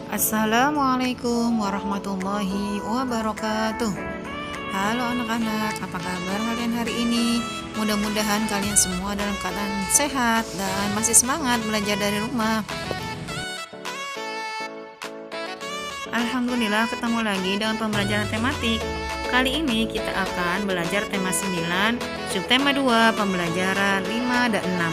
Assalamualaikum warahmatullahi wabarakatuh. Halo anak-anak, apa kabar kalian hari ini? Mudah-mudahan kalian semua dalam keadaan sehat dan masih semangat belajar dari rumah. Alhamdulillah ketemu lagi dengan pembelajaran tematik. Kali ini kita akan belajar tema 9, subtema 2, pembelajaran 5 dan 6.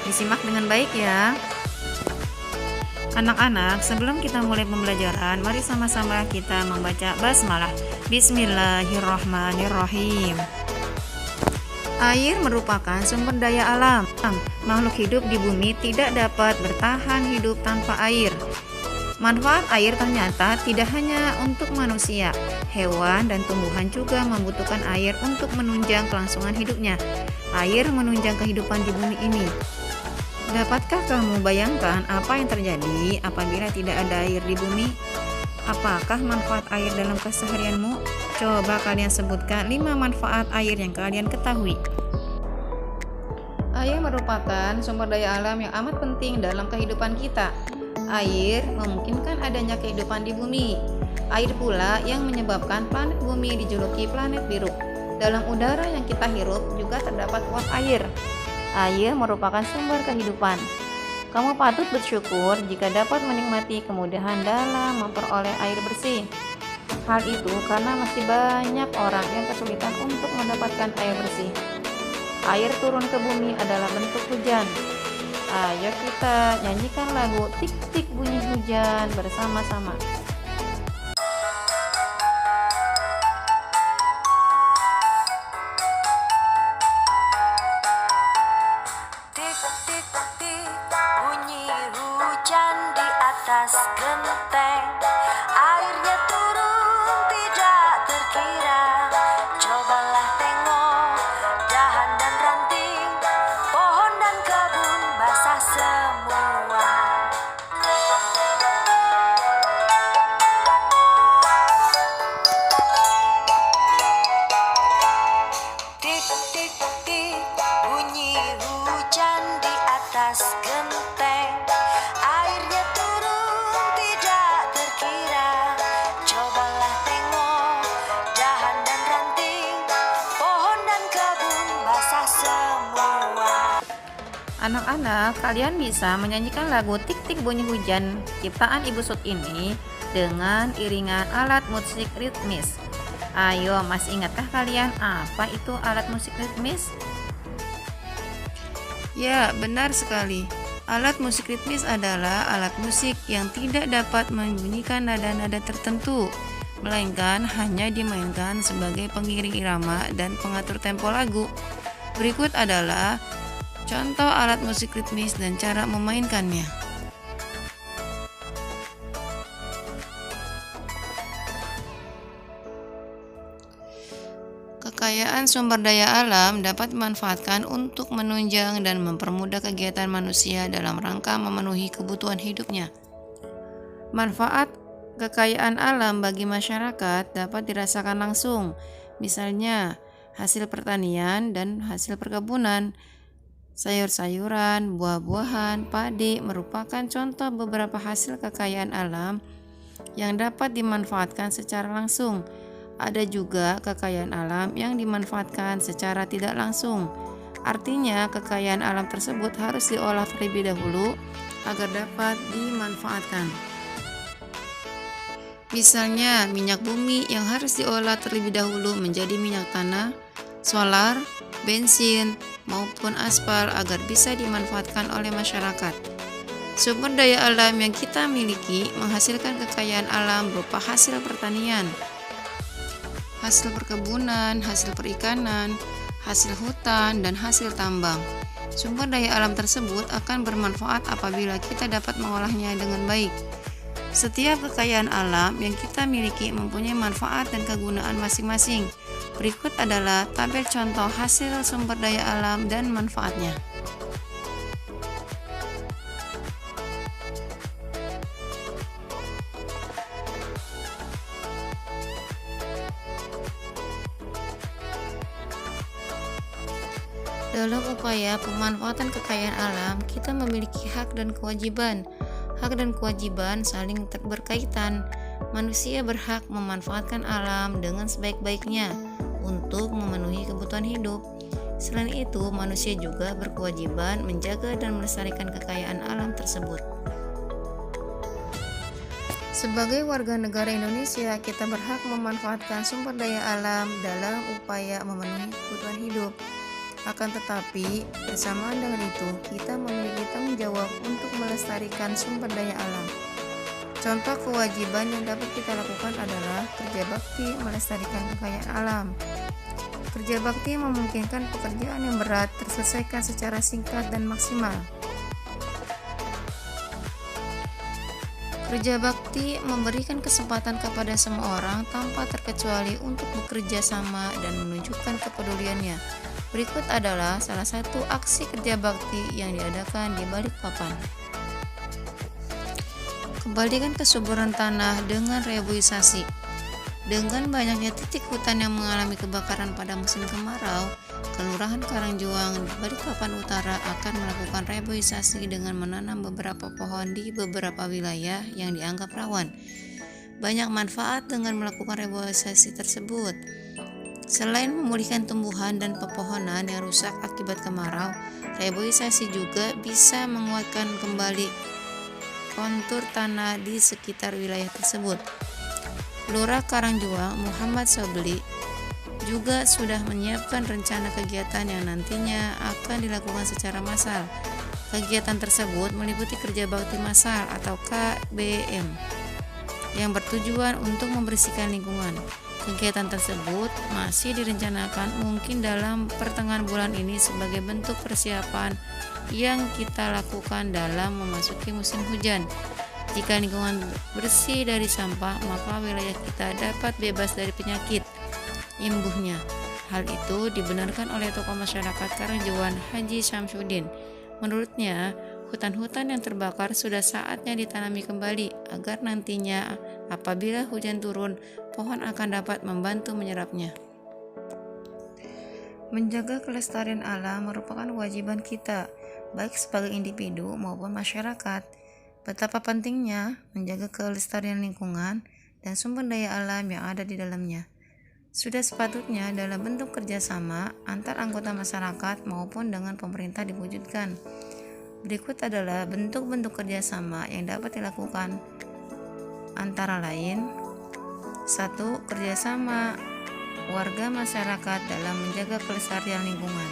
Disimak dengan baik ya. Anak-anak, sebelum kita mulai pembelajaran, mari sama-sama kita membaca basmalah. Bismillahirrahmanirrahim. Air merupakan sumber daya alam. Makhluk hidup di bumi tidak dapat bertahan hidup tanpa air. Manfaat air ternyata tidak hanya untuk manusia, hewan dan tumbuhan juga membutuhkan air untuk menunjang kelangsungan hidupnya. Air menunjang kehidupan di bumi ini. Dapatkah kamu bayangkan apa yang terjadi apabila tidak ada air di bumi? Apakah manfaat air dalam keseharianmu? Coba kalian sebutkan 5 manfaat air yang kalian ketahui. Air merupakan sumber daya alam yang amat penting dalam kehidupan kita. Air memungkinkan adanya kehidupan di bumi. Air pula yang menyebabkan planet bumi dijuluki planet biru. Dalam udara yang kita hirup juga terdapat uap air. Air merupakan sumber kehidupan. Kamu patut bersyukur jika dapat menikmati kemudahan dalam memperoleh air bersih. Hal itu karena masih banyak orang yang kesulitan untuk mendapatkan air bersih. Air turun ke bumi adalah bentuk hujan. Ayo kita nyanyikan lagu Tik-tik bunyi hujan bersama-sama. Tik-tik-tik bunyi hujan di atas genteng. Airnya turun tidak terkira. Cobalah tengok dahan dan ranting, pohon dan kebun basah semua. Tik-tik-tik bunyi hujan di atas genteng. Airnya turun tidak terkira. Cobalah tengok dahan dan ranting, pohon dan kebun basah semua. Anak-anak, kalian bisa menyanyikan lagu Tik-tik bunyi hujan ciptaan Ibu Sud ini dengan iringan alat musik ritmis. Ayo, masih ingatkah kalian apa itu alat musik ritmis? Ya, benar sekali. Alat musik ritmis adalah alat musik yang tidak dapat membunyikan nada-nada tertentu, melainkan hanya dimainkan sebagai pengiring irama dan pengatur tempo lagu. Berikut adalah contoh alat musik ritmis dan cara memainkannya. Kekayaan sumber daya alam dapat dimanfaatkan untuk menunjang dan mempermudah kegiatan manusia dalam rangka memenuhi kebutuhan hidupnya. Manfaat kekayaan alam bagi masyarakat dapat dirasakan langsung, misalnya hasil pertanian dan hasil perkebunan. Sayur-sayuran, buah-buahan, padi merupakan contoh beberapa hasil kekayaan alam yang dapat dimanfaatkan secara langsung. Ada juga kekayaan alam yang dimanfaatkan secara tidak langsung. Artinya, kekayaan alam tersebut harus diolah terlebih dahulu agar dapat dimanfaatkan. Misalnya, minyak bumi yang harus diolah terlebih dahulu menjadi minyak tanah, solar, bensin, maupun aspal agar bisa dimanfaatkan oleh masyarakat. Sumber daya alam yang kita miliki menghasilkan kekayaan alam berupa hasil pertanian, hasil perkebunan, hasil perikanan, hasil hutan, dan hasil tambang. Sumber daya alam tersebut akan bermanfaat apabila kita dapat mengolahnya dengan baik. Setiap kekayaan alam yang kita miliki mempunyai manfaat dan kegunaan masing-masing. Berikut adalah tabel contoh hasil sumber daya alam dan manfaatnya. Dalam upaya pemanfaatan kekayaan alam, kita memiliki hak dan kewajiban. Hak dan kewajiban saling berkaitan. Manusia berhak memanfaatkan alam dengan sebaik-baiknya untuk memenuhi kebutuhan hidup. Selain itu, manusia juga berkewajiban menjaga dan melestarikan kekayaan alam tersebut. Sebagai warga negara Indonesia, kita berhak memanfaatkan sumber daya alam dalam upaya memenuhi kebutuhan hidup. Akan tetapi, bersamaan dengan itu, kita memiliki tanggung jawab untuk melestarikan sumber daya alam. Contoh kewajiban yang dapat kita lakukan adalah kerja bakti melestarikan kekayaan alam. Kerja bakti memungkinkan pekerjaan yang berat terselesaikan secara singkat dan maksimal. Kerja bakti memberikan kesempatan kepada semua orang tanpa terkecuali untuk bekerja sama dan menunjukkan kepeduliannya. Berikut adalah salah satu aksi kerja bakti yang diadakan di Balikpapan. Kembalikan kesuburan tanah dengan reboisasi. Dengan banyaknya titik hutan yang mengalami kebakaran pada musim kemarau, Kelurahan Karangjuang, Balikpapan Utara akan melakukan reboisasi dengan menanam beberapa pohon di beberapa wilayah yang dianggap rawan. Banyak manfaat dengan melakukan reboisasi tersebut. Selain memulihkan tumbuhan dan pepohonan yang rusak akibat kemarau, reboisasi juga bisa menguatkan kembali kontur tanah di sekitar wilayah tersebut. Lurah Karangjuang, Muhammad Sobli, juga sudah menyiapkan rencana kegiatan yang nantinya akan dilakukan secara massal. Kegiatan tersebut meliputi kerja bakti massal atau KBM yang bertujuan untuk membersihkan lingkungan. Kegiatan tersebut masih direncanakan mungkin dalam pertengahan bulan ini sebagai bentuk persiapan yang kita lakukan dalam memasuki musim hujan. Jika lingkungan bersih dari sampah, maka wilayah kita dapat bebas dari penyakit imbuhnya. Hal itu dibenarkan oleh tokoh masyarakat Karangjuang, Haji Syamsuddin. Menurutnya, hutan-hutan yang terbakar sudah saatnya ditanami kembali agar nantinya apabila hujan turun, pohon akan dapat membantu menyerapnya. Menjaga kelestarian alam merupakan kewajiban kita, baik sebagai individu maupun masyarakat. Betapa pentingnya menjaga kelestarian lingkungan dan sumber daya alam yang ada di dalamnya. Sudah sepatutnya dalam bentuk kerjasama antar anggota masyarakat maupun dengan pemerintah diwujudkan. Berikut adalah bentuk-bentuk kerjasama yang dapat dilakukan, antara lain: 1. Kerjasama warga masyarakat dalam menjaga kelestarian lingkungan.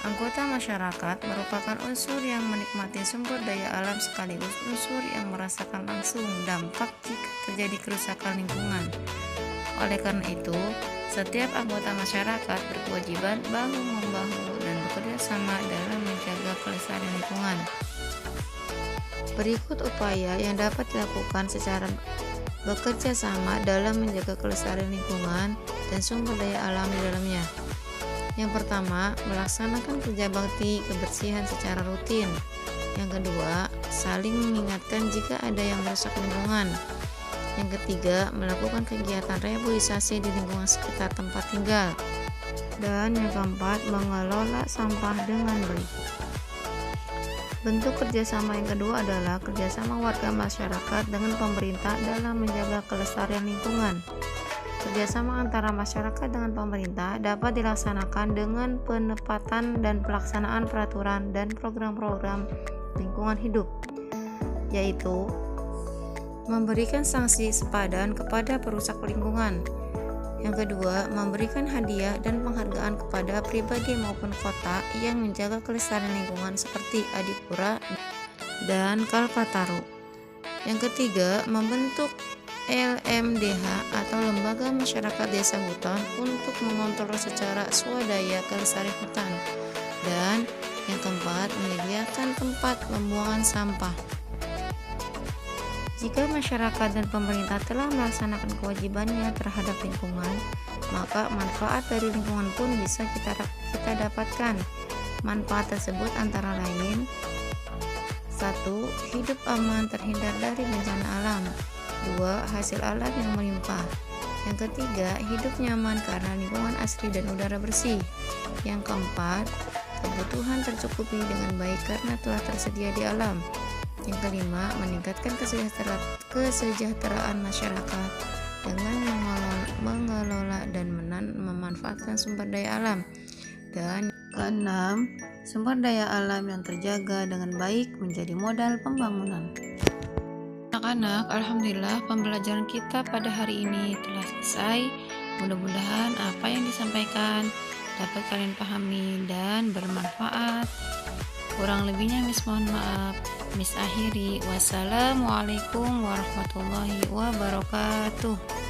Anggota masyarakat merupakan unsur yang menikmati sumber daya alam sekaligus unsur yang merasakan langsung dampak jika terjadi kerusakan lingkungan. Oleh karena itu, setiap anggota masyarakat berkewajiban bahu-membahu dan bekerja sama dalam menjaga kelestarian lingkungan. Berikut upaya yang dapat dilakukan secara bekerja sama dalam menjaga kelestarian lingkungan dan sumber daya alam di dalamnya. Yang pertama, melaksanakan kerja bakti kebersihan secara rutin. Yang kedua, saling mengingatkan jika ada yang merusak lingkungan. Yang ketiga, melakukan kegiatan reboisasi di lingkungan sekitar tempat tinggal. Dan yang keempat, mengelola sampah dengan baik. Bentuk kerjasama yang kedua adalah kerjasama warga masyarakat dengan pemerintah dalam menjaga kelestarian lingkungan. Kerjasama antara masyarakat dengan pemerintah dapat dilaksanakan dengan penempatan dan pelaksanaan peraturan dan program-program lingkungan hidup, yaitu memberikan sanksi sepadan kepada perusak lingkungan. Yang kedua, memberikan hadiah dan penghargaan kepada pribadi maupun kota yang menjaga kelestarian lingkungan seperti Adipura dan Kalpataru. Yang ketiga, membentuk LMDH atau Lembaga Masyarakat Desa Hutan untuk mengontrol secara swadaya kelestarian hutan. Dan yang keempat, menyediakan tempat pembuangan sampah. Jika masyarakat dan pemerintah telah melaksanakan kewajibannya terhadap lingkungan, maka manfaat dari lingkungan pun bisa kita dapatkan. Manfaat tersebut antara lain: 1. Hidup aman terhindar dari bencana alam. 2. Hasil alam yang melimpah. Yang ketiga, hidup nyaman karena lingkungan asri dan udara bersih. Yang keempat, kebutuhan tercukupi dengan baik karena telah tersedia di alam. Yang kelima, meningkatkan kesejahteraan masyarakat dengan mengelola dan memanfaatkan sumber daya alam. Dan keenam, sumber daya alam yang terjaga dengan baik menjadi modal pembangunan. Anak-anak, alhamdulillah pembelajaran kita pada hari ini telah selesai. Mudah-mudahan apa yang disampaikan dapat kalian pahami dan bermanfaat. Kurang lebihnya Miss mohon maaf. Miss akhiri. Wassalamualaikum warahmatullahi wabarakatuh.